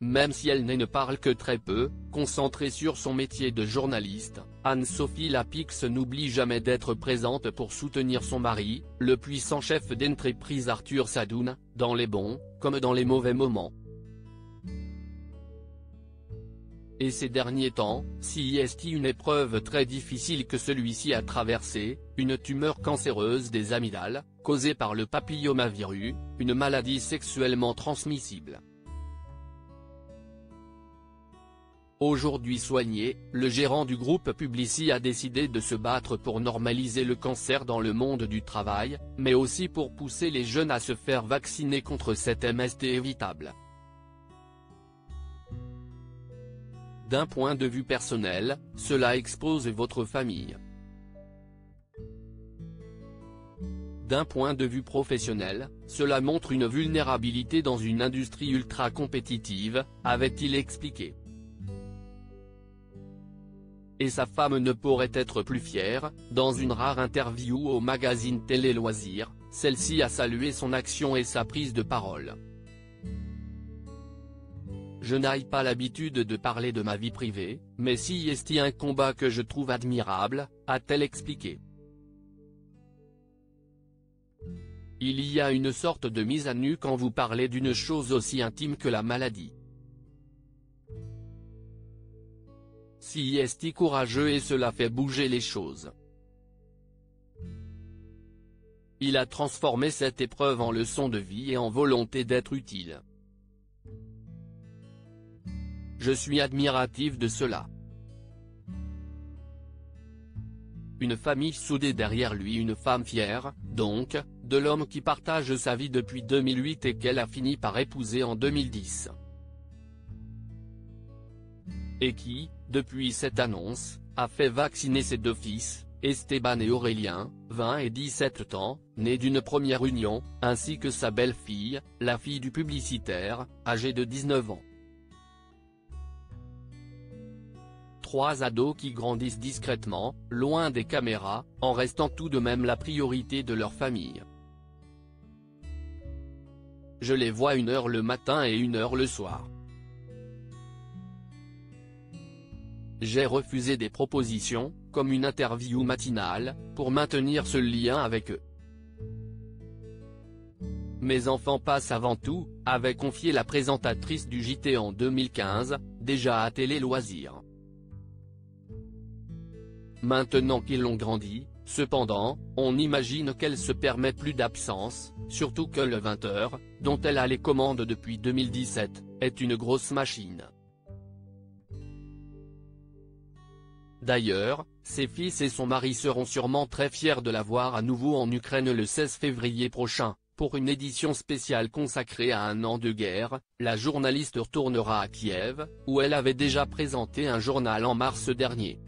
même si elle ne parle que très peu, concentrée sur son métier de journaliste, Anne-Sophie Lapix n'oublie jamais d'être présente pour soutenir son mari, le puissant chef d'entreprise Arthur Sadoun, dans les bons, comme dans les mauvais moments. Et ces derniers temps, si est une épreuve très difficile que celui-ci a traversée, une tumeur cancéreuse des amygdales, causée par le papillomavirus, une maladie sexuellement transmissible. Aujourd'hui soigné, le gérant du groupe Publicis a décidé de se battre pour normaliser le cancer dans le monde du travail, mais aussi pour pousser les jeunes à se faire vacciner contre cet MST évitable. D'un point de vue personnel, cela expose votre famille. D'un point de vue professionnel, cela montre une vulnérabilité dans une industrie ultra compétitive, avait-il expliqué. Et sa femme ne pourrait être plus fière. Dans une rare interview au magazine Télé Loisirs, celle-ci a salué son action et sa prise de parole. Je n'ai pas l'habitude de parler de ma vie privée, mais si est un combat que je trouve admirable, a-t-elle expliqué. Il y a une sorte de mise à nu quand vous parlez d'une chose aussi intime que la maladie. Si est courageux et cela fait bouger les choses. Il a transformé cette épreuve en leçon de vie et en volonté d'être utile. Je suis admiratif de cela. Une famille soudée derrière lui, une femme fière, donc, de l'homme qui partage sa vie depuis 2008 et qu'elle a fini par épouser en 2010. Et qui, depuis cette annonce, a fait vacciner ses deux fils, Esteban et Aurélien, 20 et 17 ans, nés d'une première union, ainsi que sa belle-fille, la fille du publicitaire, âgée de 19 ans. 3 ados qui grandissent discrètement, loin des caméras, en restant tout de même la priorité de leur famille. Je les vois 1 heure le matin et 1 heure le soir. J'ai refusé des propositions, comme une interview matinale, pour maintenir ce lien avec eux. Mes enfants passent avant tout, avait confié la présentatrice du JT en 2015, déjà à Télé Loisirs. Maintenant qu'ils ont grandi, cependant, on imagine qu'elle se permet plus d'absence, surtout que le 20h, dont elle a les commandes depuis 2017, est une grosse machine. D'ailleurs, ses fils et son mari seront sûrement très fiers de la voir à nouveau en Ukraine le 16 février prochain, pour une édition spéciale consacrée à 1 an de guerre. La journaliste retournera à Kiev, où elle avait déjà présenté un journal en mars dernier.